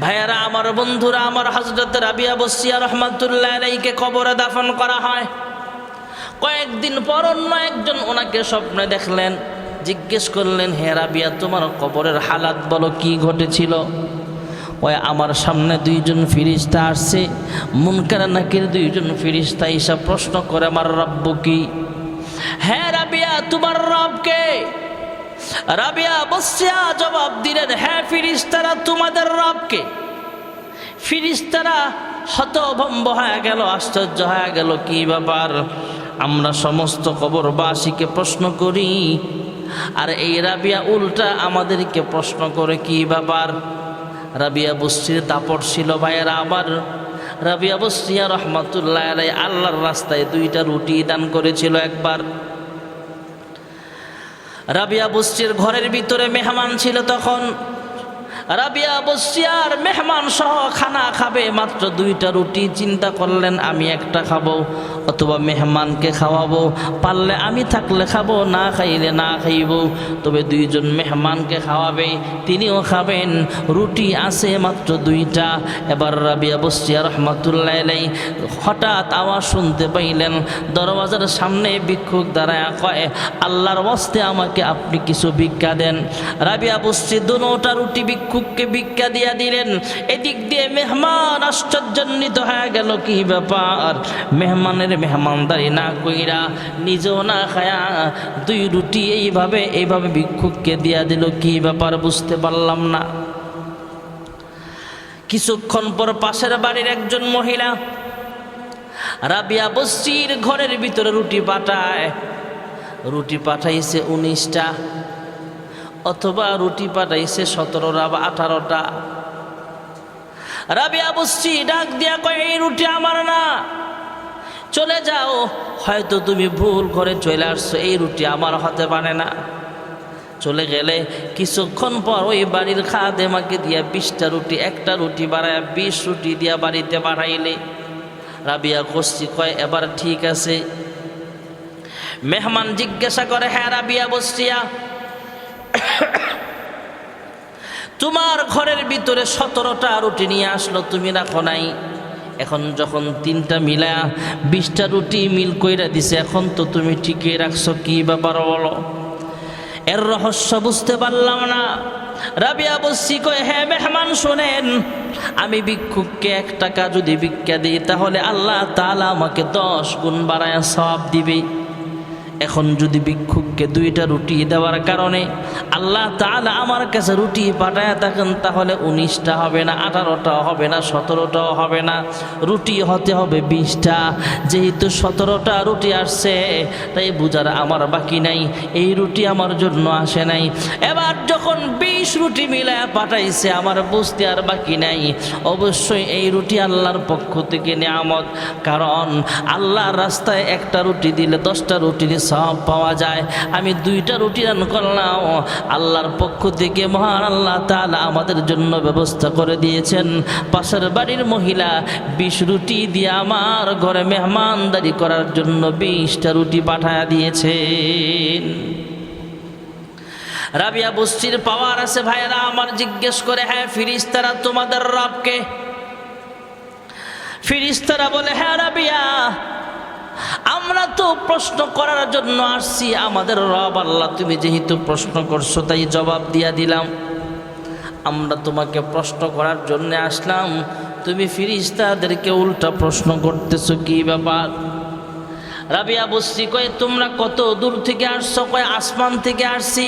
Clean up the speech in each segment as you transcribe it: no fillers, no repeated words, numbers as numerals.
ভাইয়ারা আমার, বন্ধুরা আমার, হযরত রাবিয়া বসরিয়া রাহমাতুল্লাহ আলাইহিকে কবরে দাফন করা হয়। কয়েকদিন পর অন্য একজন ওনাকে স্বপ্নে দেখলেন, জিজ্ঞেস করলেন, হে রাবিয়া, তোমার কবরের হালাত বলো, কি ঘটেছিল? ওই আমার সামনে দুইজন ফেরেশতা আসছে, মুনকার নাকির দুইজন ফেরেশতা এসে প্রশ্ন করে, আমার রব্ব কি? হে রাবিয়া, তোমার রব কে? রাবিয়া বসরিয়া জবাব দিলেন, হ্যাঁ ফেরেশতারা, তোমাদের রব কে? ফেরেশতারা হতভম্ব হয়ে গেল, আশ্চর্য হয়ে গেল, কি ব্যাপার? আমরা সমস্ত কবরবাসীকে প্রশ্ন করি, আর এই রাবিয়া উল্টা আমাদেরকে প্রশ্ন করে, কি ব্যাপার? রাবিয়া বসরির দাপট ছিল ভাইয়েরা আবার। রাবিয়া বসরিয়া রহমাতুল্লাহ আলাইহি আল্লাহর রাস্তায় 2টা রুটি দান করেছিল একবার। রাবিয়া বসরির ঘরের ভিতরে মেহমান ছিল তখন। রাবিয়া বসরিয়ার মেহমান সহ খানা খাবে, মাত্র 2টা রুটি। চিন্তা করলেন, আমি একটা খাবো অথবা মেহমানকে খাওয়াবো, পারলে আমি থাকলে খাবো, না খাইলে না খাইব, তবে 2জন মেহমানকে খাওয়াবে, তিনিও খাবেন। রুটি আছে মাত্র 2টা। এবার রাবিয়া বসরিয়া রহমাতুল্লাহ আলাইহি হঠাৎ আওয়াজ শুনতে পাইলেন, দরওয়াজার সামনে ভিক্ষুক দাঁড়ায় কয়, আল্লাহর ওয়াস্তে আমাকে আপনি কিছু ভিক্ষা দেন। রাবিয়া বসরি 2টা রুটি ভিক্ষুককে ভিক্ষা দিয়া দিলেন। এদিক দিয়ে মেহমান আশ্চর্যান্বিত হয়ে গেল, কি ব্যাপার? মেহমানের মেহমানদারি না কইরা, নিজেও না খায়া 2 রুটি এইভাবে ভিক্ষুককে দিয়া দিল, কি ব্যাপার বুঝতে পারলাম না। কিছুক্ষণ পর পাশের বাড়ির একজন মহিলা রাবিয়া বসরির ঘরের ভিতরে রুটি পাঠায়। রুটি পাঠাইছে 19টা, অথবা রুটি পাঠাইছে 17টা বা 18টা। রাবিয়া বসরি ডাক দিয়া কয়, এই রুটি আমার না, চলে যাও, হয়তো তুমি ভুল করে চলে আসছো, এই রুটি আমার হতে পারে না। চলে গেলে কিছুক্ষণ পর ওই বাড়ির খাদেমাকে দিয়া 20টা রুটি, একটা রুটি বাড়ায় 20 রুটি দিয়া বাড়িতে পাঠাইলে। রাবিয়া বসরি কয়, এবার ঠিক আছে। মেহমান জিজ্ঞাসা করে, হ্যাঁ রাবিয়া বসরিয়া, তোমার ঘরের ভিতরে 17টা রুটি নিয়ে আসলো, তুমি রাখো নাই। এখন যখন 3টা মিলা 20টা রুটি মিল কইরা দিছে, এখন তো তুমি ঠিকই রাখছো, কি ব্যাপার বলো? এর রহস্য বুঝতে পারলাম না। রাবিয়া বসরি কয়, হ্যাঁ মেহমান শোনেন, আমি ভিক্ষুককে 1 টাকা যদি ভিক্ষা দিই, তাহলে আল্লাহ তাআলা আমাকে 10 গুণ বাড়ায়া সওয়াব দিবে। এখন যদি ভিক্ষুককে 2টা রুটি দেওয়ার কারণে আল্লাহ তাআলা আমার কাছে রুটি পাঠায় থাকেন, তাহলে 19টা হবে না, 18টাও হবে না, 17টাও হবে না, রুটি হতে হবে 20টা। যেহেতু 17টা রুটি আসছে, তাই বুঝার আমার বাকি নাই, এই রুটি আমার জন্য আসে নাই। এবার যখন 20 রুটি মিলায় পাঠাইছে, আমার বুঝতে আর বাকি নাই, অবশ্যই এই রুটি আল্লাহর পক্ষ থেকে নিয়ামত। কারণ আল্লাহর রাস্তায় 1টা রুটি দিলে 10টা রুটির সওয়াব পাওয়া যায়। আমি 2টা রুটি দান করলাম, আল্লাহর পক্ষ থেকে মহান আল্লাহ তাআলা আমাদের জন্য ব্যবস্থা করে দিয়েছেন। পাশের বাড়ির মহিলা 20 রুটি দিয়ে আমার ঘরে মেহমানদারি করার জন্য 20টা রুটি পাঠায়া দিয়েছেন। রাবিয়া বসরির পাওয়ার আছে ভাইরা আমার। জিজ্ঞেস করে, হ্যাঁ ফেরেশতারা, তোমাদের রব কে? ফেরেশতারা বলে, হ্যাঁ রাবিয়া, আমরা তো প্রশ্ন করার জন্য আসছি, আমাদের রব আল্লাহ, তুমি যেহেতু প্রশ্ন করছো তাই জবাব দিয়া দিলাম। আমরা তোমাকে প্রশ্ন করার জন্য আসলাম, তুমি ফেরেশতাদেরকে উল্টা প্রশ্ন করতেছো, কি ব্যাপার? রাবিয়া বসরি কয়, তোমরা কত দূর থেকে আসছো? কয়, আসমান থেকে আসছি,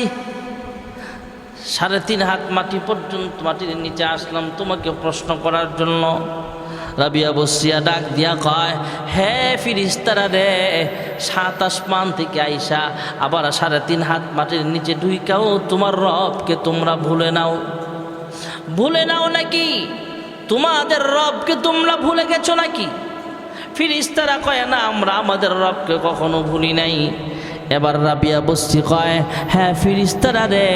3.5 হাত মাটি পর্যন্ত, মাটির নিচে আসলাম তোমাকে প্রশ্ন করার জন্য। রাবিয়া বসরিয়া ডাক দিয়া কয়, হ্যাঁ ফেরেশতারা রে, 7 আসমান থেকে আইসা আবার 3.5 হাত মাটির নিচে ঢুইকাও তোমার রবকে তোমরা ভুলে নাও। ভুলে নাও নাকি? তোমাদের রবকে তোমরা ভুলে গেছো নাকি? ফেরেশতারা কয়, না, আমরা আমাদের রবকে কখনো ভুলি নাই। এবার রাবিয়া বসরি কয়, হ্যাঁ ফেরেশতারা রে,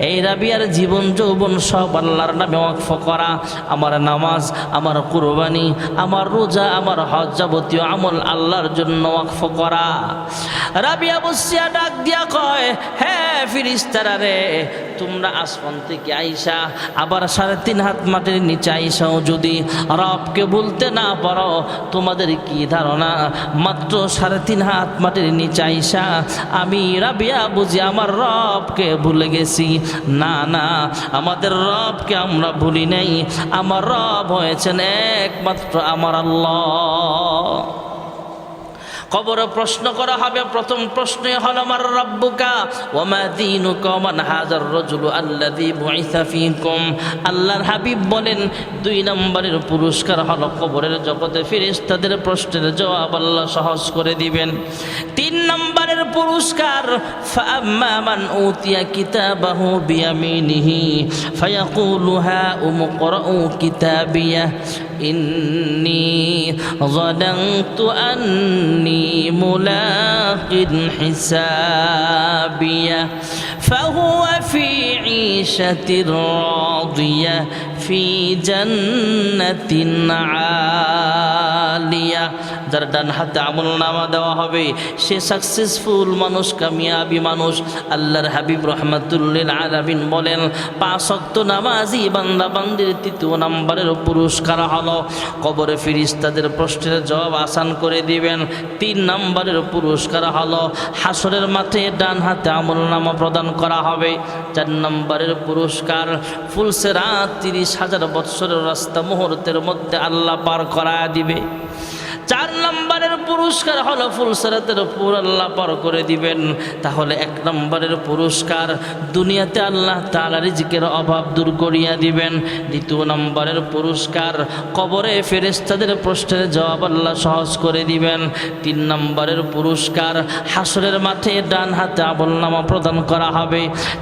এই রাবিয়ার জীবন যৌবন সব আল্লাহর নামে ওয়াকফ করা। আমার নামাজ, আমার কুরবানি, আমার রোজা, আমার হজ, যাবতীয় আমল আল্লাহর জন্য ওয়াকফ করা। রাবিয়া বসরিয়া ডাক দিয়া কয়, হ্যাঁ ফেরেশতারা রে, তোমরা আসমান থেকে আইসা আবার 3.5 হাত মাটির নিচে আইসাও যদি রবকে বলতে না পারো, তোমাদের কি ধারণা মাত্র 3.5 হাত মাটির নিচে আইসা আমি রাবিয়া বুঝি আমার রবকে ভুলে গেছি? না না, আমাদের রবকে আমরা ভুলি নাই। আমার রব হয়েছেন একমাত্র আমার আল্লাহ। কবরে প্রশ্ন করা হবে, প্রথম প্রশ্নই হলো মার রাব্বুকা ওয়া মা দীনুকা ওয়া মান হাযার রাজুলু আল্লাযী বুইসা ফীকুম। আল্লাহর হাবিব বলেন 2 নম্বরের পুরস্কার হলো কবরের জগতে ফেরেশতাদের প্রশ্নের জবাব আল্লাহ সহজ করে দিবেন। 3 নম্বরের পুরস্কার ফাআম্মা মান উতিয়া কিতাবাহু বিয়ামিনিহি ফায়াকুলু হা উমকরাউ কিতাবিয়া ইন্নী যানানতু আন্নী মুলাকিন হিসাবিয়া ফাহুয়া ফি ঈশাতির রাদিয়া ফি জান্নাতিন আলিয়া। যার ডান হাতে আমলনামা দেওয়া হবে সে সাকসেসফুল মানুষ, কামিয়াবি মানুষ। আল্লাহর হাবিব রহমাতুল্লিল আলামিন বলেন 5 ওয়াক্ত নামাজি বান্দা বান্দির 3 নম্বরের পুরস্কার হলো কবরে ফেরেশতাদের প্রশ্নের জবাব আসান করে দিবেন। 3 নম্বরের পুরস্কার হলো হাসরের মাঠে ডান হাতে আমলনামা প্রদান করা হবে। 4 নম্বরের পুরস্কার ফুলসিরাত 30,000 বৎসরের রাস্তা মুহূর্তের মধ্যে আল্লাহ পার করায় দিবে। 4 নম্বরের পুরস্কার হলো ফুলসিরাতের উপর আল্লাহ পার করে দিবেন। তাহলে 1 নম্বরের পুরস্কার দুনিয়াতে আল্লাহ তাআলা রিজিকের অভাব দূর করিয়া দিবেন। 2 নম্বরের পুরস্কার কবরে ফেরেশতাদের প্রশ্নের জবাব আল্লাহ সহজ করে দিবেন। 3 নম্বরের পুরস্কার হাসরের মাঠে ডান হাতে আমলনামা প্রদান করা হবে।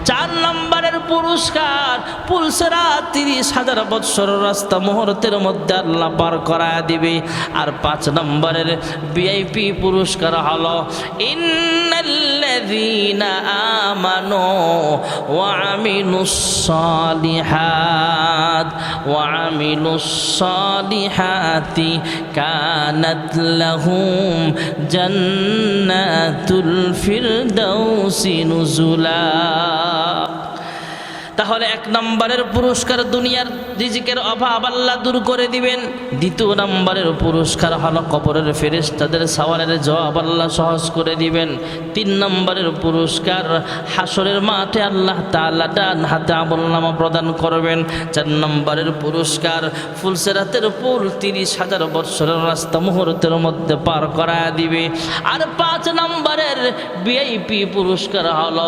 4 নম্বরের পুরস্কার ফুলসিরাত 30,000 বৎসরের রাস্তা মুহূর্তের মধ্যে আল্লাহ পার করায়া দিবে। আর 5 নম্বরের ভিআইপি পুরস্কার হলো ইন্নাল্লাযীনা আমানু ওয়া আমিলুস সালিহাতি কানাত লাহুম জান্নাতুল ফিরদাউসি নুজুলা। তাহলে 1 নম্বরের পুরস্কার দুনিয়ার রিজিকের অভাব আল্লাহ দূর করে দিবেন। 2 নম্বরের পুরস্কার হলো কবরের ফেরেশতাদের সওয়ালের জবাব আল্লাহ সহজ করে দিবেন। 3 নম্বরের পুরস্কার হাসরের মাঠে আল্লাহ তাআলা ডান হাতে আমলনামা প্রদান করবেন। 4 নম্বরের পুরস্কার ফুলসিরাতের উপর 30,000 বৎসরের রাস্তা মুহূর্তের মধ্যে পার করায় দিবে। আর 5 নম্বরের ভিআইপি পুরস্কার হলো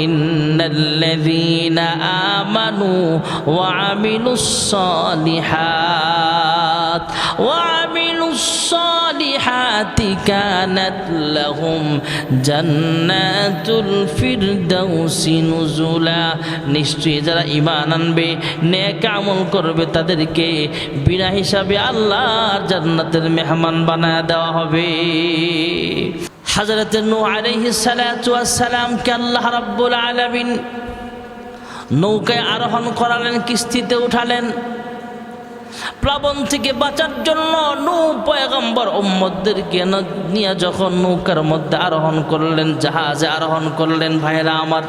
ইন্নাল্লাযীনা আমানু ওয়া আমিলুস সালিহাতি কানাত লাহুম জান্নাতুল ফিরদাউসি নুজুলা। নিশ্চয়ই যারা ঈমান আনবে, নেক আমল করবে, তাদেরকে বিনা হিসাবে আল্লাহর জান্নাতের মেহমান বানায় দেওয়া হবে। হযরত নূহ আলাইহিস সালাতু ওয়াস সালামকে আল্লাহ রাব্বুল আলামিন নৌকায় আরোহণ করালেন, কিস্তিতে উঠালেন। প্লাবন থেকে বাঁচার জন্য নূহ পয়গম্বর উম্মতদেরকে নিয়ে যখন নৌকার মধ্যে আরোহণ করলেন, জাহাজে আরোহণ করলেন, ভাইরা আমার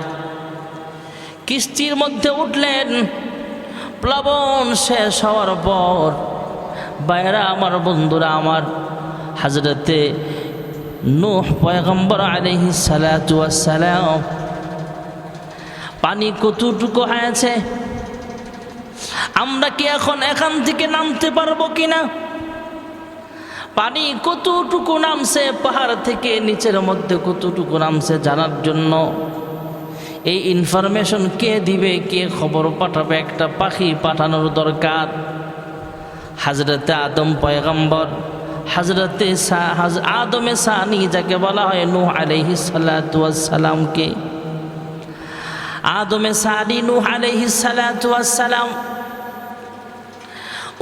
কিস্তির মধ্যে উঠলেন। প্লাবন শেষ হওয়ার পর ভাইরা আমার, বন্ধুরা আমার, হযরতে নূহ পয়গম্বর আলাইহিস সালাতু ওয়াস সালাম পানি কতটুকু হয়েছে, আমরা কি এখন এখান থেকে নামতে পারবো কিনা? পানি কতটুকু নামছে, পাহাড় থেকে নিচের মধ্যে কতটুকু নামছে জানার জন্য এই ইনফরমেশন কে দিবে, কে খবর পাঠাবে? একটা পাখি পাঠানোর দরকার। হযরতে আদম পয়গম্বর, হযরতে আদমে সানি যাকে বলা হয় নূহ আলাইহিস সালাতু ওয়াস সালামকে, আদমে সানি নূহ আলাইহিস সালাতু ওয়াস সালাম,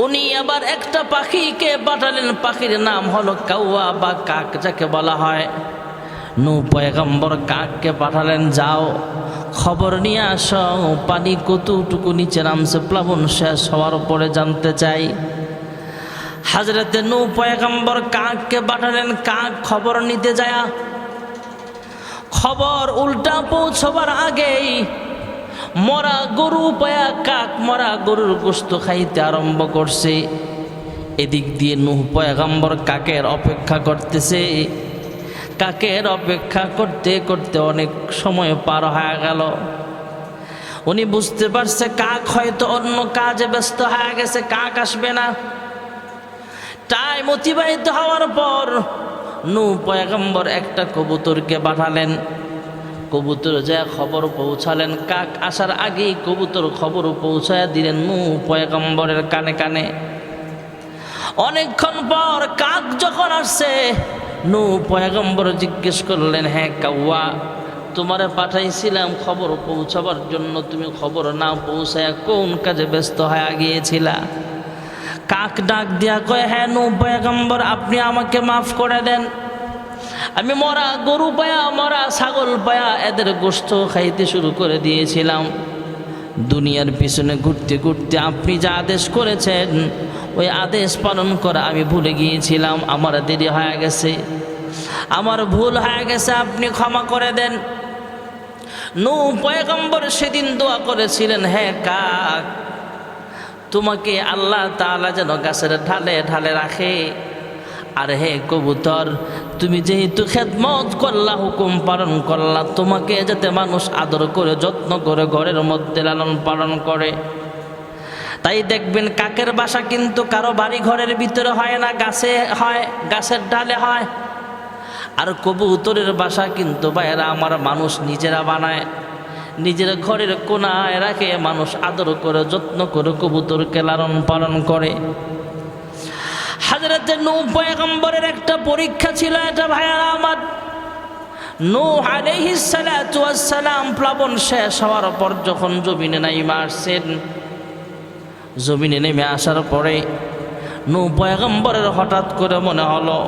উনি আবার একটা পাখিকে পাঠালেন। পাখির নাম হলো কাউয়া বা কাক যাকে বলা হয়। নূহ পয়গম্বর কাককে পাঠালেন, যাও খবর নিয়ে আসো, পানি কতটুকু নিচে নামছে, প্লাবন শেষ হওয়ার পরে জানতে চাই। হযরতে নূহ পয়গম্বর কাককে পাঠালেন। কাক খবর নিতে যায়, খবর উল্টা পৌঁছবার আগেই মরা গরু পায়া কাক মরা গরুর গোশত খাইতে আরম্ভ করছে। এদিক দিয়ে নূহ পয়গম্বর কাকের অপেক্ষা করতেছে। কাকের অপেক্ষা করতে করতে অনেক সময় পার হয়ে গেল। উনি বুঝতে পারছে কাক হয়তো অন্য কাজে ব্যস্ত হয়ে গেছে, কাক আসবে না। টাইম অতিবাহিত হওয়ার পর নূহ পয়গম্বর একটা কবুতরকে পাঠালেন। কবুতর যা খবর পৌঁছালেন, কাক আসার আগেই কবুতর খবর পৌঁছায় দিলেন নূহ পয়গম্বরের কানে কানে। অনেকক্ষণ পর কাক যখন আসছে, নূহ পয়গম্বর জিজ্ঞেস করলেন, হ্যাঁ কাউয়া, তোমারে পাঠাইছিলাম খবর পৌঁছাবার জন্য, তুমি খবর না পৌঁছায় কোন কাজে ব্যস্ত হয়ে গিয়েছিলা? কাক ডাক দিয়া কয়, হ্যাঁ নূহ পয়গম্বর, আপনি আমাকে মাফ করে দেন। আমি মরা গরু পায়া মরা ছাগল পায়া এদের গোশত খাইতে শুরু করে দিয়েছিলাম। দুনিয়ার পিছনে ঘুরতে ঘুরতে আপনি যা আদেশ করেছেন ওই আদেশ পালন করা আমি ভুলে গিয়েছিলাম। আমার দেরি হয়ে গেছে, আমার ভুল হয়ে গেছে, আপনি ক্ষমা করে দেন। নূহ পয়গম্বর সেদিন দোয়া করেছিলেন, হ্যাঁ কাক, তোমাকে আল্লাহ তাআলা যেন গাছের ঢালে ঢালে রাখে। আর হে কবুতর, তুমি যেহেতু খেদমত করলা, হুকুম পালন করলা, তোমাকে যাতে মানুষ আদর করে যত্ন করে ঘরের মধ্যে লালন পালন করে। তাই দেখবেন কাকের বাসা কিন্তু কারো বাড়ি ঘরের ভিতরে হয় না, গাছে হয়, গাছের ডালে হয়। আর কবুতরের বাসা কিন্তু ভাইয়েরা আমার মানুষ নিজেরা বানায়, নিজের ঘরের কোনায় রাখে, মানুষ আদর করে যত্ন করে কবুতরকে লালন পালন করে। হযরতে নূহ পয়গম্বরের একটা পরীক্ষা ছিল এটা ভাইয়ারা আমার। নূহ আলাইহিস সালাতু ওয়াস সালাম প্লাবন শেষ হওয়ার পর যখন জমিনে নেমে আসছেন, জমিনে নেমে আসার পরে নূহ পয়গম্বরের হঠাৎ করে মনে হলো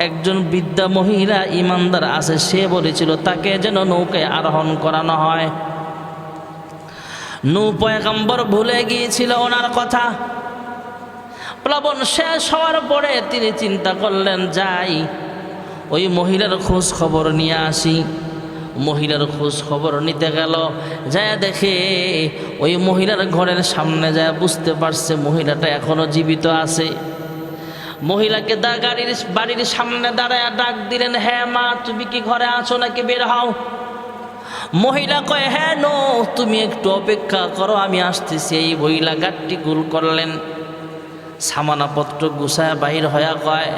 একজন বৃদ্ধা মহিলা ইমানদার আছে, সে বলেছিল তাকে যেন নৌকায় আরোহণ করানো হয়। নূহ পয়গম্বর ভুলে গিয়েছিল ওনার কথা। প্লাবন শেষ হওয়ার পরে তিনি চিন্তা করলেন, যাই ওই মহিলার খোঁজ খবর নিয়ে আসি। মহিলার খোঁজ খবর নিতে গেল, যায় দেখে ওই মহিলার ঘরের সামনে যায় বুঝতে পারছে মহিলাটা এখনো জীবিত আছে। মহিলাকে বাড়ির সামনে দাঁড়ায় ডাক দিলেন, হ্যাঁ মা, তুমি কি ঘরে আছো নাকি বের হও? মহিলা কয়, হ্যাঁ নূহ, তুমি একটু অপেক্ষা করো, আমি আসতেছি। এই মহিলা গাড়িটি গোল করলেন, সামানাপত্র গুছায় বাহির হয়ে কয়,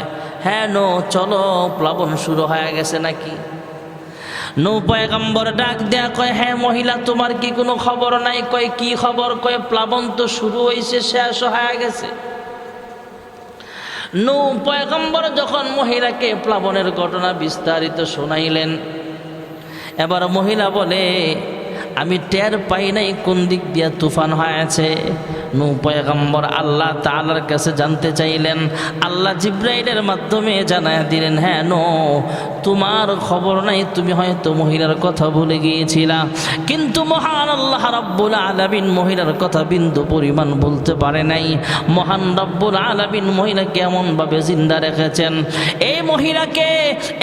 হ্যাঁ নূহ চলো, প্লাবন শুরু হয়ে গেছে নাকি? নূহ পয়গম্বর ডাক দেয়া কয়, হ্যাঁ মহিলা, তোমার কি কোনো খবর নাই? কয়, কি খবর? কয়, প্লাবন তো শুরু হয়েছে, শেষ হয়ে গেছে। নূহ পয়গম্বর যখন মহিলাকে প্লাবনের ঘটনা বিস্তারিত শোনাইলেন, এবার মহিলা বলে, আমি টের পাই নাই কোন দিক দিয়ে তুফান হয়েছে। নূহ পয়গম্বর আল্লাহ তাআলার কাছে জানতে চাইলেন। আল্লাহ জিব্রাইলের মাধ্যমে জানায় দিলেন, হ্যাঁ নূহ, তোমার খবর নাই, তুমি হয়তো মহিলার কথা ভুলে গিয়েছিলা। কিন্তু মহান আল্লাহ রাব্বুল আলামিন মহিলার কথা বিন্দু পরিমাণ বলতে পারে নাই। মহান রাব্বুল আলামিন মহিলাকে এমনভাবে জিন্দা রেখেছেন, এই মহিলাকে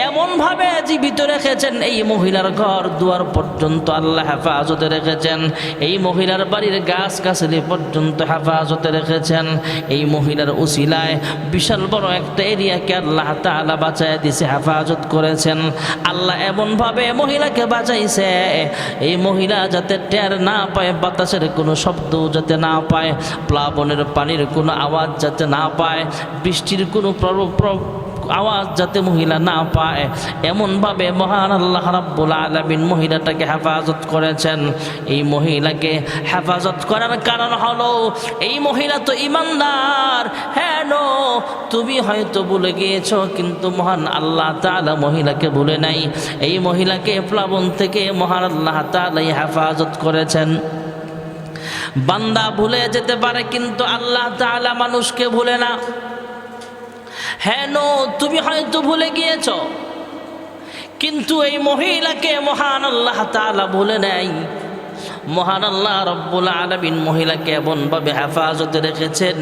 এমনভাবে জীবিত রেখেছেন, এই মহিলার ঘর দুয়ার পর্যন্ত আল্লাহ হেফাজতে রেখেছেন, এই মহিলার বাড়ির গাছ গাছালি পর্যন্ত হেফাজতে রেখেছেন। এই মহিলার উসিলায় বিশাল বড় একটা এরিয়াকে আল্লাহ তাআলা বাঁচায় দিয়েছে, হেফাজত করেছেন। আল্লাহ এমনভাবে মহিলাকে বাঁচাইছে, এই মহিলা যাতে টের না পায়, বাতাসের কোনো শব্দ যাতে না পায়, প্লাবনের পানির কোনো আওয়াজ যাতে না পায়, বৃষ্টির কোনো আওয়াজ যাতে মহিলা না পায়, এমনভাবে মহান আল্লাহ রাব্বুল আলামিন মহিলাটাকে হেফাজত করেছেন। এই মহিলাকে হেফাজত করার কারণ হলো এই মহিলা তো ইমানদার। হ্যাঁ নূহ, তুমি হয়তো ভুলে গিয়েছো, কিন্তু মহান আল্লাহ তাআলা মহিলাকে ভুলে নাই। এই মহিলাকে প্লাবন থেকে মহান আল্লাহ তাআলা হেফাজত করেছেন। বান্দা ভুলে যেতে পারে, কিন্তু আল্লাহ তাআলা মানুষকে ভুলে না। হ্যাঁ নূহ, তুমি হয়তো ভুলে গিয়েছ, কিন্তু এই মহিলাকে মহান আল্লাহ তাআলা ভুলে নাই। মহান আল্লাহ রাব্বুল আলামিন মহিলাকে এমনভাবে হেফাজতে রেখেছেন,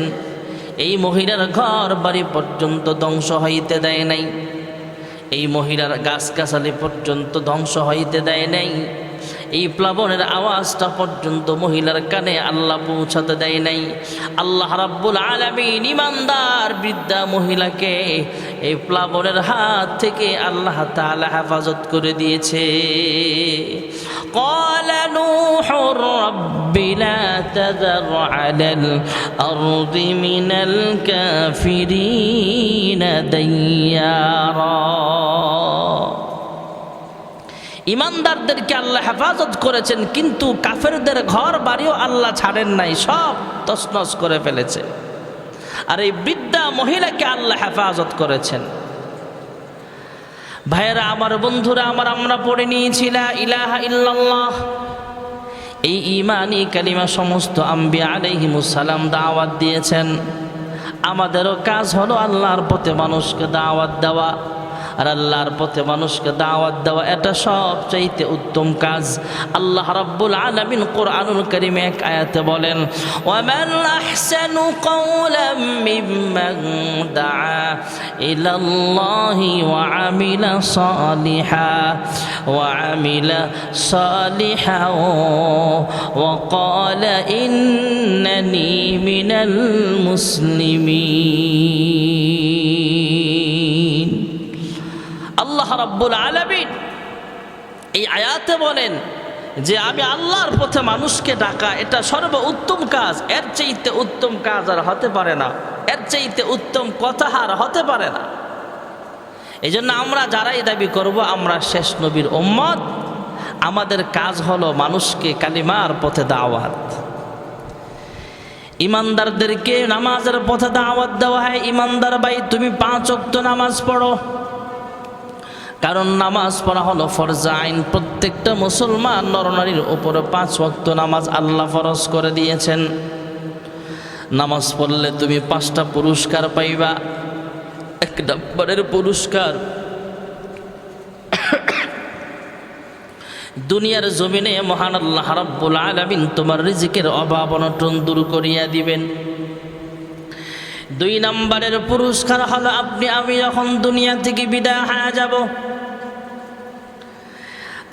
এই মহিলার ঘর বাড়ি পর্যন্ত ধ্বংস হইতে দেয় নাই, এই মহিলার গাছগাছালি পর্যন্ত ধ্বংস হইতে দেয় নাই। এই প্লাবনের আওয়াজটা পর্যন্ত মহিলার কানে আল্লাহ পৌঁছাতে দেয় নাই। আল্লাহ রাব্বুল আলামিন ঈমানদার বৃদ্ধা মহিলাকে এই প্লাবনের হাত থেকে আল্লাহ তাআলা হেফাজত করে দিয়েছে। قال نوح رب لا تذر على الأرض من الكافرين ديارا। ইমানদারদেরকে আল্লাহ হেফাজত করেছেন, কিন্তু কাফেরদের ঘর বাড়িও আল্লাহ ছাড়েন নাই, সব তছনছ করে ফেলেছে। আর এই বৃদ্ধা মহিলাকে আল্লাহ হেফাজত করেছেন। ভাইয়েরা আমার, বন্ধুরা আমার, আমরা পড়ে নিয়েছি লা ইলাহা ইল্লাল্লাহ। এই ঈমানি কালিমা সমস্ত আম্বিয়া আলাইহিমুস সালাম দাওয়াত দিয়েছেন। আমাদেরও কাজ হলো আল্লাহর পথে মানুষকে দাওয়াত দেওয়া। আর আল্লাহর পথে মানুষকে দাওয়াত দেওয়া এটা সবচাইতে উত্তম কাজ। আল্লাহ রাব্বুল আলামিন কোরআনুল কারীমে এক আয়াতে বলেন, ওয়ামান আহসানু কওলাম মিম্মান দাআ ইলাল্লাহি ওয়া আমিলা সালিহা ওয়া ক্বালা ইন্নানি মিনাল মুসলিমিন। আল্লাহ রাব্বুল আলামিন এই আয়াতে বলেন যে আমি আল্লাহর পথে মানুষকে ডাকা এটা সর্বোত্তম কাজ। এর চাইতে উত্তম কাজ আর হতে পারে না, এর চাইতে উত্তম কথা আর হতে পারে না। এই জন্য আমরা যারাই দাবি করব আমরা শেষ নবীর উম্মত, আমাদের কাজ হলো মানুষকে কালিমার পথে দাওয়াত। ইমানদারদেরকে নামাজের পথে দাওয়াত দেওয়া হয়। ইমানদার ভাই, তুমি 5 ওয়াক্ত নামাজ পড়ো, কারণ নামাজ পড়া হলো ফরজ আইন। প্রত্যেকটা মুসলমান নরনারীর উপরে 5 ওয়াক্ত নামাজ আল্লাহ ফরজ করে দিয়েছেন। নামাজ পড়লে তুমি 5টা পুরস্কার পাইবা। 1 নম্বরের পুরস্কার, দুনিয়ার জমিনে মহান আল্লাহ রাব্বুল আলামিন তোমার রিজিকের অভাব অনটন দূর করিয়া দিবেন। 2 নম্বরের পুরস্কার হলো আপনি আমি যখন দুনিয়া থেকে বিদায় হয়ে যাব,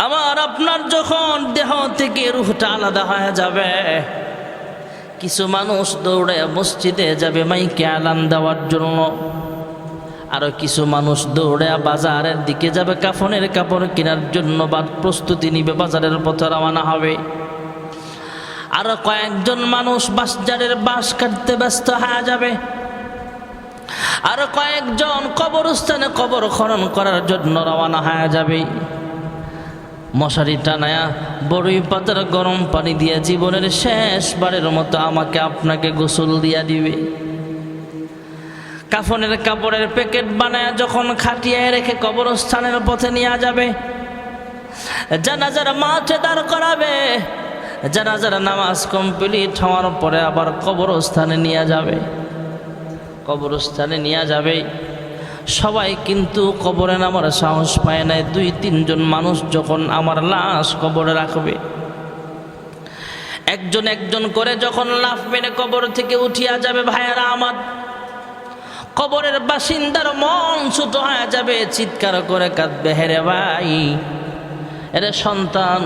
আমার আপনার যখন দেহ থেকে রূহটা আলাদা হয়ে যাবে, কিছু মানুষ দৌড়ে মসজিদে যাবে মাইকে আলান দেওয়ার জন্য, আরো কিছু মানুষ দৌড়ে বাজারের দিকে যাবে কাফনের কাপড় কেনার জন্য, বা প্রস্তুতি নিবে, বাজারের পথে রওনা হবে। আরো কয়েকজন মানুষ বাঁশঝাড়ের বাঁশ কাটতে ব্যস্ত হয়ে যাবে। আরো কয়েকজন কবরস্থানে কবর খনন করার জন্য রওনা হয়ে যাবে। মশারি টানায়া বড়ই পাতার গরম পানি দিয়ে জীবনের শেষবারের মতো আমাকে আপনাকে গোসল দিয়া দিবে। কাফনের কাপড়ের প্যাকেট বানায়া যখন খাটিয়ে রেখে কবরস্থানের পথে নিয়ে যাবে, জানাজার মাঠে দাঁড় করাবে, জানাজার নামাজ কমপ্লিট হওয়ার পরে আবার কবরস্থানে নিয়ে যাবে। কবরস্থানে নিয়ে যাবে, সবাই কিন্তু কবরে নামার সাহস পায় না। 2-3 জন মানুষ যখন আমার লাশ কবরে রাখবে, একজন একজন করে যখন লাফ মেরে কবর থেকে উঠিয়া যাবে, ভাইয়ারা আমার, কবরের বাসিন্দার মন ছোট হয়ে যাবে, চিৎকার করে কাঁদবে, হেরে ভাই, এরে সন্তান,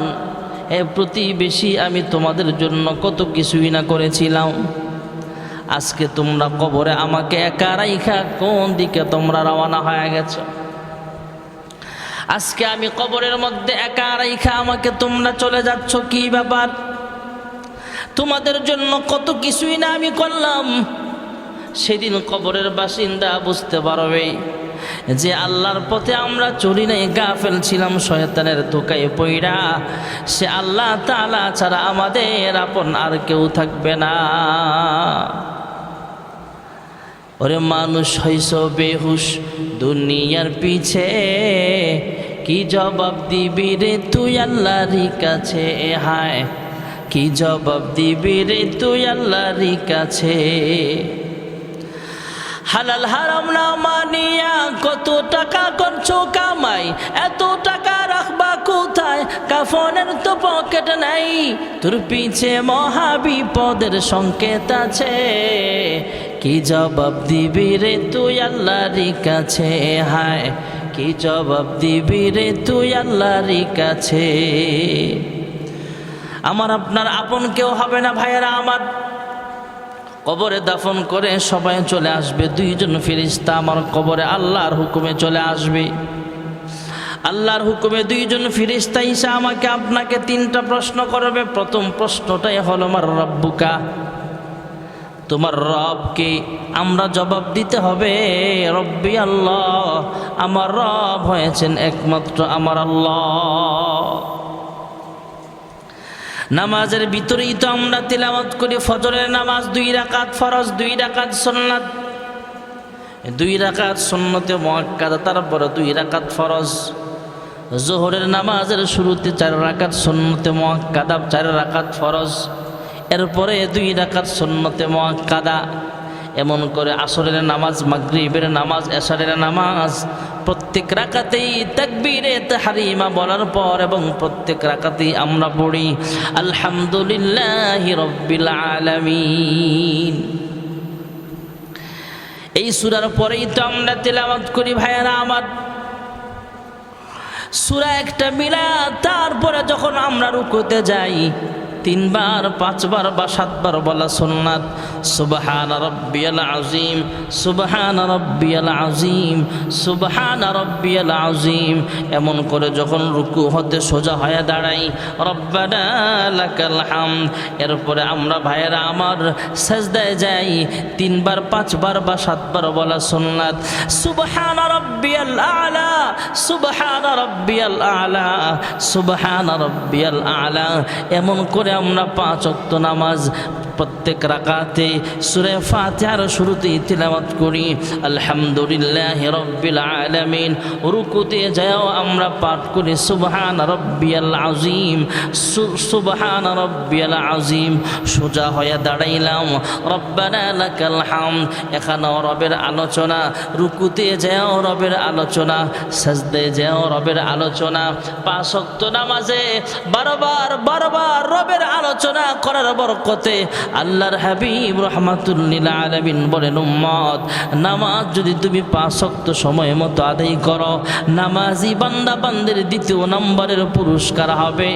এ প্রতিবেশী, আমি তোমাদের জন্য কত কিছুই না করেছিলাম। আজকে তোমরা কবরে আমাকে একা রাইখা কোন দিকে তোমরা রওনা হয়ে গেছো? আজকে আমি কবরের মধ্যে একা রাইখা আমাকে তোমরা চলে যাচ্ছ, কি ব্যাপার? তোমাদের জন্য কত কিছুই না আমি করলাম। সেদিন কবরের বাসিন্দা বুঝতে পারবে যে আল্লাহর পথে আমরা চলি নাই, গাফেল ছিলাম, শয়তানের ধোকায় পইড়া। সে আল্লাহ তাআলা ছাড়া আমাদের আপন আর কেউ থাকবে না। ওরে মানুষ হইছ বেহুশ দুনিয়ার পিছে, কি জবাব দিবি রে তুই আল্লাহর কাছে? হায়, কি জবাব দিবি রে তুই আল্লাহর কাছে? হালাল হারাম না মানিয়া কত টাকা করছো কামাই, এত টাকা রাখবা কোথায়? কাফনের তো পকেট নাই, তোর পিছে মহাবিপদের সংকেত আছে। কি জবাব দিবি রে তুই আল্লাহর কাছে? হায়, কি জবাব দিবি রে তুই আল্লাহর কাছে? আমার আপনার আপন কেউ হবে না ভাইয়েরা আমার। কবরে দাফন করে সবাই চলে আসবে, দুইজন ফেরেশতা আমার কবরে আল্লাহর হুকুমে চলে আসবে। আল্লাহর হুকুমে দুইজন ফেরেশতা এসে আমাকে আপনাকে তিনটা প্রশ্ন করবে। প্রথম প্রশ্নটাই হলো মার রাব্বুকা, তোমার রবকে। আমরা জবাব দিতে হবে রব্বি আল্লাহ, আমার রব হয়েছেন একমাত্র আমার আল্লাহ। নামাজের ভিতরেই তো আমরা তিলাওয়াত করি ফজরের নামাজ 2 রাকাত ফরজ, 2 রাকাত সুন্নাত, 2 রাকাত সুন্নতে মুআক্কাদা, তারপরে 2 রাকাত ফরজ। যোহরের নামাজের শুরুতে 4 রাকাত সুন্নতে মুআক্কাদা, 4 রাকাত ফরজ, এরপরে 2 রাকাত সুন্নতে মুআক্কাদা। এমন করে আসরের নামাজ, মাগরিবের নামাজ, এশারের নামাজ প্রত্যেক রাকাতেই তাকবীরে তাহরিমা বলার পর এবং প্রত্যেক রাকাতেই আমরা পড়ি আলহামদুলিল্লাহি রাব্বিল আলামিন। এই সূরার পরেই তো আমরা তেলাওয়াত করি ভাইয়েরা আমার। সূরা একটা মিলা তারপরে যখন আমরা রুকুতে যাই 3 বার 5 বার বা 7 বার বলা সুন্নাত। সুবহান রাব্বিয়াল আযীম, সুবহান রাব্বিয়াল আযীম, সুবহান রাব্বিয়াল আযীম। এমন করে যখন রুকু হতে সোজা হয়ে দাঁড়াই রব্বানা লাকাল হামদ। এরপরে আমরা ভাইয়েরা আমার সাজদায় যাই 3 বার 5 বার বা 7 বার বলা সুন্নাত। সুবহান রাব্বিয়াল আ'লা, সুবহান রাব্বিয়াল আ'লা, সুবহান রাব্বিয়াল আ'লা। এমন করে আমরা 5 ওয়াক্ত নামাজ প্রত্যেক রাকাতে সূরা ফাতিহার শুরুতেই তিলাওয়াত করি আলহামদুলিল্লাহি রাব্বিল আলামিন। রুকুতে যাও আমরা পাঠ করি সুবহান রাব্বিয়াল আযীম, সুবহান রাব্বিয়াল আযীম। সোজা হয়ে দাঁড়াইলাম রব্বানা লাকাল হামদ। এখানেও রবের আলোচনা, রুকুতে যাও রবের আলোচনা, সাজদায় যাও রবের আলোচনা। 5 ওয়াক্ত নামাজে বারবার বারবার রবের আলোচনা করার বরকতে আল্লাহর হাবিব রাহমাতুল লিল আলামিন বলেন উম্মত, নামাজ যদি তুমি 5 ওয়াক্ত সময় মতো আদায় করো, নামাজি বান্দা বান্দের 2 নম্বরের পুরস্কার হবে।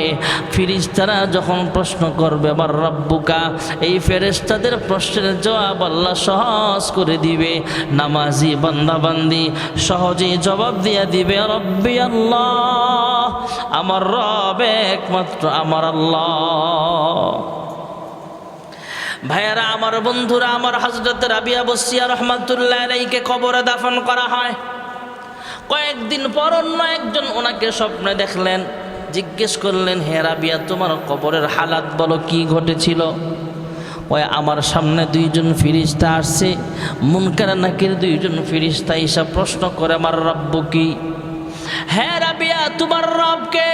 ফেরেশতারা যখন প্রশ্ন করবে মার রাব্বুকা, এই ফেরেশতাদের প্রশ্নের জবাব আল্লাহ সহজ করে দিবে। নামাজি বান্দা বান্দি সহজেই জবাব দিয়ে দিবে রব্বি আল্লাহ, আমার রব একমাত্র আমার আল্লাহ। ভাইয়ারা আমার, বন্ধুরা আমার, হযরত রাবিয়া বসরিয়া রাহমাতুল্লাহ আলাইহিকে কবরে দাফন করা হয়। কয়েকদিন পর অন্য একজন ওনাকে স্বপ্নে দেখলেন, জিজ্ঞেস করলেন হে রাবিয়া তোমার কবরের হালাত বলো, কি ঘটেছিল? ওই আমার সামনে 2 জন ফেরেশতা আসছে, মুনকার নাকির 2 জন ফেরেশতা এসে প্রশ্ন করে আমার রব্ব কি? হে রাবিয়া তোমার রব কে?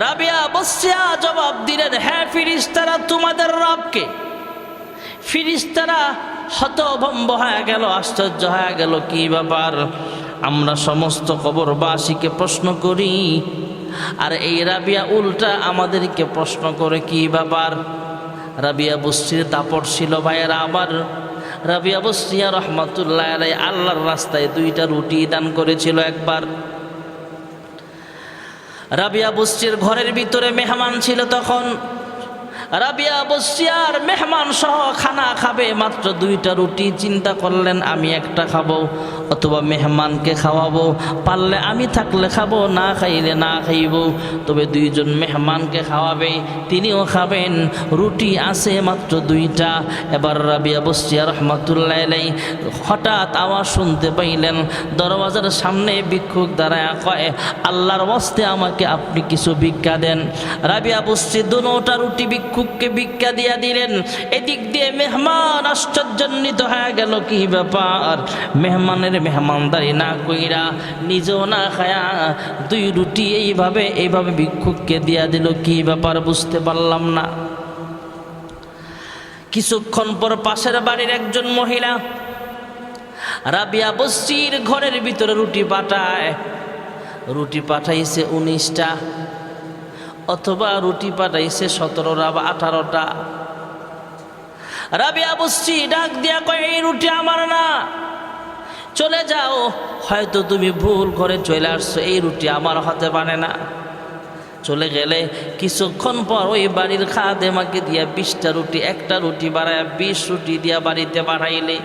রাবিয়া বসরিয়া জবাব দিলেন হ্যাঁ ফেরেশতারা তোমাদের রবকে। ফেরেশতারা হতভম্ব হয়ে গেল, আশ্চর্য হয়ে গেল, কি ব্যাপার? আমরা সমস্ত কবরবাসীকে প্রশ্ন করি আর এই রাবিয়া উল্টা আমাদেরকে প্রশ্ন করে, কি ব্যাপার? রাবিয়া বসরির দাপট ছিল ভাইয়েরা আমার। রাবিয়া বসরিয়া রাহমাতুল্লাহ আলাইহি আল্লাহর রাস্তায় 2টা রুটি দান করেছিল একবার। রাবিয়া বসরির ঘরের ভিতরে মেহমান ছিল তখন। রাবিয়া বসরিয়ার মেহমান সহ খানা খাবে, মাত্র 2টা রুটি। চিন্তা করলেন আমি একটা খাবো অথবা মেহমানকে খাওয়াবো, পারলে আমি থাকলে খাবো, না খাইলে না খাইব, তবে 2 জন মেহমানকে খাওয়াবে, তিনিও খাবেন। রুটি আছে মাত্র 2টা। এবার রাবিয়া বসরিয়া রাহমাতুল্লাহ আলাইহি হঠাৎ আওয়াজ শুনতে পাইলেন, দরওয়াজার সামনে ভিক্ষুক দাঁড়ায় কয় আল্লাহর ওয়াস্তে আমাকে আপনি কিছু ভিক্ষা দেন। রাবিয়া বসরি 2টা রুটি ভিক্ষুককে ভিক্ষা দিয়া দিলেন। এদিক দিয়ে মেহমান আশ্চর্যান্বিত হয়ে গেল, কি ব্যাপার? মেহমানের মেহমানদারি না কইরা নিজেও না খায়া 2 রুটি এইভাবে ভিক্ষুককে দিয়া দিল, কি ব্যাপার বুঝতে পারলাম না। কিছুক্ষণ পর পাশের বাড়ির একজন মহিলা রাবিয়া বসরির ঘরের ভিতরে রুটি পাঠায়। রুটি পাঠাইছে 19টা অথবা রুটি পাঠাইছে 17টা বা 18টা। রাবিয়া বসরি ডাক দিয়া কয় এই রুটি আমার না, চলে যাও, হয়তো তুমি ভুল করে চলে আসছো, এই রুটি আমার হতে পারে না। চলে গেলে কিছুক্ষণ পর ওই বাড়ির খাদেমাকে দিয়া 20টা রুটি, একটা রুটি বাড়ায় 20 রুটি দিয়া বাড়িতে বাড়াইলে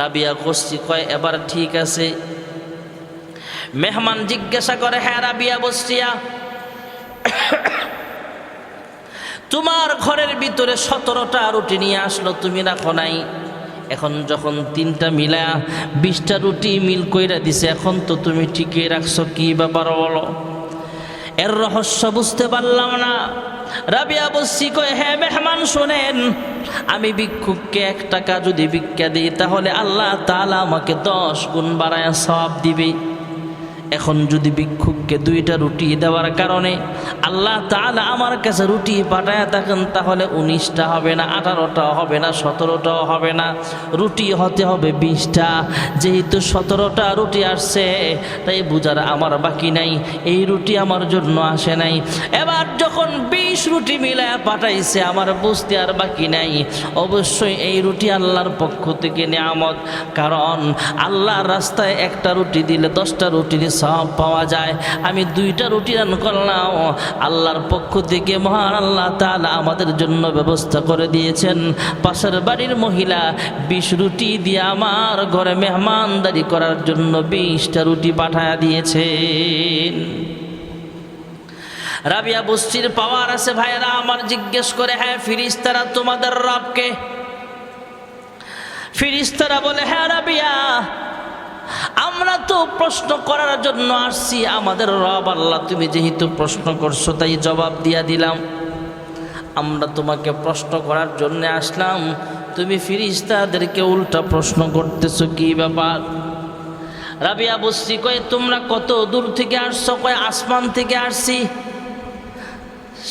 রাবিয়া বস্তি কয় এবার ঠিক আছে। মেহমান জিজ্ঞাসা করে, হ্যাঁ রাবিয়া বস্তিয়া, তোমার ঘরের ভিতরে 17টা রুটি নিয়ে আসলো, তুমি রাখো নাই। এখন যখন 3টা মিলা 20টা রুটি মিল কইরা দিছে, এখন তো তুমি ঠিকই রাখছো, কি ব্যাপার বলো? এর রহস্য বুঝতে পারলাম না। রাবিয়া বস্তি কয়, হ্যাঁ মেহমান শোনেন, আমি ভিক্ষুককে 1 টাকা যদি ভিক্ষা দিই তাহলে আল্লাহ তাআলা আমাকে 10 গুণ বাড়ায়া সওয়াব দিবে। এখন যদি ভিক্ষুককে 2টা রুটি দেওয়ার কারণে আল্লাহ তাআলা আমার কাছে রুটি পাঠায় থাকেন, তাহলে 19টা হবে না, 18টাও হবে না, 17টাও হবে না, রুটি হতে হবে 20টা। যেহেতু 17টা রুটি আসছে, তাই বুঝার আমার বাকি নাই, এই রুটি আমার জন্য আসে নাই। এবার যখন 20 রুটি মিলায় পাঠাইছে, আমার বুঝতে আর বাকি নাই। অবশ্যই এই রুটি আল্লাহর পক্ষ থেকে নিয়ামত, কারণ আল্লাহর রাস্তায় 1টা রুটি দিলে 10টা রুটির সওয়াব পাওয়া যায়। আমি 2টা রুটি রান করলাম, আল্লাহর পক্ষ থেকে মহান আল্লাহ তাআলা আমাদের জন্য ব্যবস্থা করে দিয়েছেন। পাশের বাড়ির মহিলা 20 রুটি দিয়ে আমার ঘরে মেহমানদারি করার জন্য 20টা রুটি পাঠায়া দিয়েছেন। রাবিয়া বস্তির পাওয়ার আছে ভাইরা আমার। জিজ্ঞেস করে, হ্যাঁ ফিরিস্তারা তোমাদের রবকে? ফিরিস্তারা বলে, হ্যাঁ রাবিয়া, আমরা তো প্রশ্ন করার জন্য আসছি, আমাদের রব আল্লাহ, তুমি যেহেতু প্রশ্ন করছো তাই জবাব দিয়া দিলাম। আমরা তোমাকে প্রশ্ন করার জন্য আসলাম, তুমি ফিরিস্তাদেরকে উল্টা প্রশ্ন করতেছো, কি ব্যাপার? রাবিয়া বস্তি কয়, তোমরা কত দূর থেকে আসছো? কয় আসমান থেকে আসছি,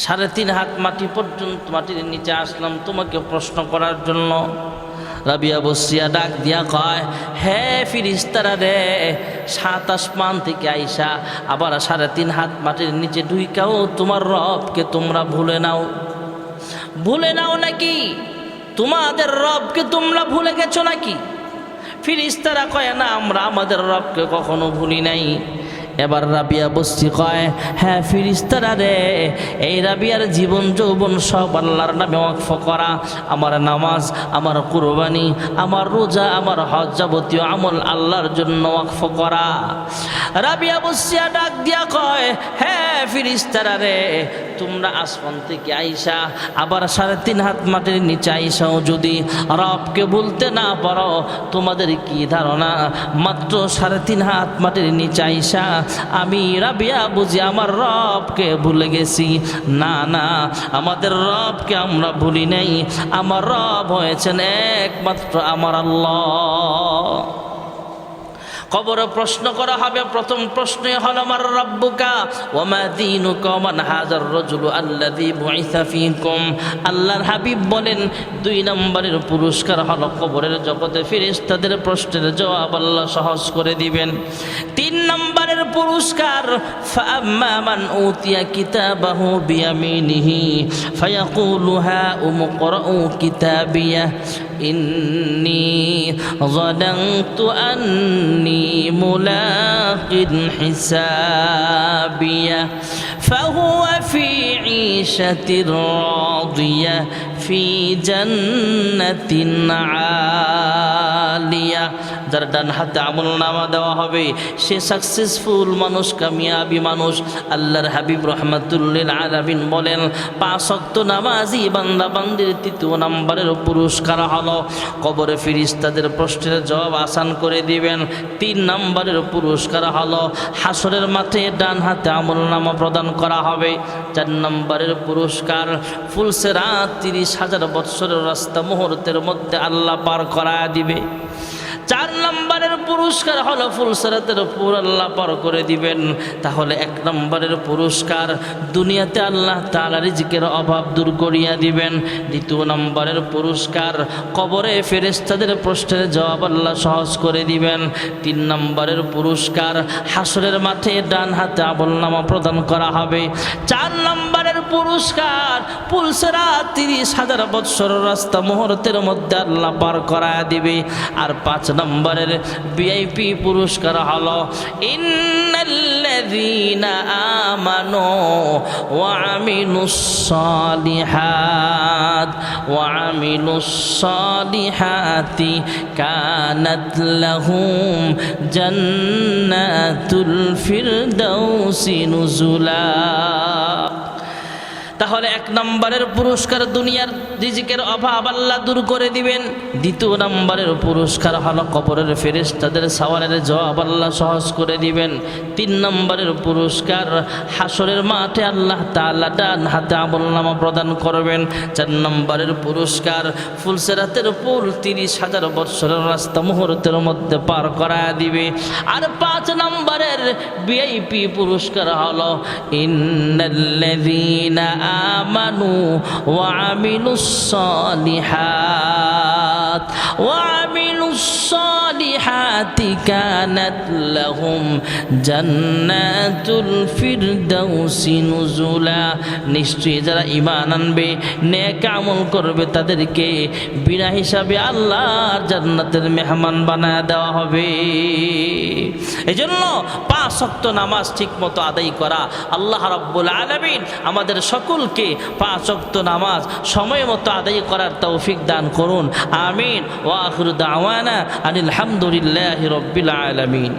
3.5 হাত মাটি পর্যন্ত, মাটির নিচে আসলাম তোমাকে প্রশ্ন করার জন্য। রাবিয়া বস্তিয়া ডাক দিয়া কয়, হ্যাঁ ফিরিস্তারা রে, 7 আসমান থেকে আইসা আবার 3.5 হাত মাটির নিচে ঢুইকাও তোমার রবকে তোমরা ভুলে নাও। ভুলে নাও নাকি? তোমাদের রবকে তোমরা ভুলে গেছো নাকি? ফিরিস্তারা কয়, না, আমরা আমাদের রবকে কখনো ভুলি নাই। এবার রাবিয়া বস্তি কয়, হ্যাঁ ফিরিস্তারা রে, এই রাবিয়ার জীবন যৌবন সব আল্লাহর নামে ওয়াকফ করা। আমার নামাজ, আমার কুরবানি, আমার রোজা, আমার হজ, যাবতীয় আমল আল্লাহর জন্য ওয়াকফ করা। রাবিয়া বস্তিয়া ডাক দিয়া কয়, হ্যাঁ ফিরিস্তারা রে, তোমরা আসমান থেকে আইসা আবার 3.5 হাত মাটির নিচে আইসাও যদি রবকে বলতে না পারো, তোমাদের কি ধারণা মাত্র 3.5 হাত মাটির নিচে আইসা আমি রাবিয়া বুঝি আমার রবকে ভুলে গেছি? না না, আমাদের রবকে আমরা ভুলি নাই। আমার রব হয়েছেন একমাত্র আমার আল্লাহ। কবরে প্রশ্ন করা হবে। প্রথম প্রশ্ন হলো, আমার রব্বুকা ওয়া মা দীনুকা ওয়া মান হাযার রাজুলু আল্লাযী বুইসা ফীকুম। আল্লাহর হাবিব বলেন, 2 নম্বরের পুরস্কার হলো কবরের জগতে ফেরেশতাদের প্রশ্নের জবাব আল্লাহ সহজ করে দিবেন। 3 নম্বরের পুরস্কার, ফাআম্মা মান উতিয়া কিতাবাহু বিয়ামিনিহি ফায়াকুলু হা উমকরাউ কিতাবিয়া ইন্নী যানানতু আন্নী ملاق حسابيه فهو في عيشة راضية في جنة عالية। যার ডান হাতে আমল নামা দেওয়া হবে সে সাকসেসফুল মানুষ, কামিয়াবি মানুষ। আল্লাহর হাবিব রহমাতুল্লিল আলামিন বলেন, 5 ওয়াক্ত নামাজি বান্দা বান্দির 3 নম্বরের পুরস্কার হলো কবরে ফেরেশতাদের প্রশ্নের জবাব আসান করে দিবেন। 3 নম্বরের পুরস্কার হলো হাসরের মাঠে ডান হাতে আমল নামা প্রদান করা হবে। 4 নম্বরের পুরস্কার, ফুলসিরাত 30,000 বৎসরের রাস্তা মুহূর্তের মধ্যে আল্লাহ পার করায় দিবে। 4 নম্বরের পুরস্কার হলো ফুলসিরাতের উপর আল্লাহ পার করে দিবেন। তাহলে 1 নম্বরের পুরস্কার, দুনিয়াতে আল্লাহ তাআলা রিজিকের অভাব দূর করিয়া দিবেন। 2 নম্বরের পুরস্কার, কবরে ফেরেশতাদের প্রশ্নের জবাব আল্লাহ সহজ করে দিবেন। 3 নম্বরের পুরস্কার, হাসরের মাঠে ডান হাতে আমলনামা প্রদান করা হবে। 4 নম্বরের পুরস্কার, ফুলসিরাত 30,000 বৎসরের রাস্তা মুহূর্তের মধ্যে আল্লাহ পার করায়া দিবে। আর 5 নম্বরের নম্বরের ভিআইপি পুরস্কার হলো ইন্নাল্লাযীনা আমানু ওয়া আমিলুস সালিহাতি কানাত লাহুম জান্নাতুল ফিরদাউসি নুজুলা। তাহলে এক নম্বরের পুরস্কার দুনিয়ার রিজিকের অভাব আল্লাহ দূর করে দিবেন। দ্বিতীয় নম্বরের পুরস্কার হলো কবরের ফেরেশতাদের সওয়ালের জবাব আল্লাহ সহজ করে দিবেন। তিন নম্বরের পুরস্কার হাসরের মাঠে আল্লাহ তাআলা ডান হাতে আমলনামা প্রদান করবেন। চার নম্বরের পুরস্কার ফুলসিরাতের পুল 30,000 বছরের রাস্তা মুহূর্তের মধ্যে পার করায় দিবে। আর 5 নম্বরের ভিআইপি পুরস্কার হলো ইন্নাল্লাযীনা আমানু ওয়া আমিলুস সালিহাতি কানাত লাহুম জান্নাতুল ফিরদাউসি নুজুলা। নিশ্চয়ই যারা ঈমান আনবে, নেক আমল করবে, তাদেরকে বিনা হিসাবে আল্লাহর জান্নাতের মেহমান বানায় দেওয়া হবে। এজন্য 5 ওয়াক্ত নামাজ ঠিকমতো আদায় করা। আল্লাহ রাব্বুল আলামিন আমাদের সকলকে 5 ওয়াক্ত নামাজ সময় মতো আদায় করার তৌফিক দান করুন। আমিন। ওয়া আখিরু দাওয়ানা আনিল হামদুলিল্লাহি রাব্বিল আলামিন।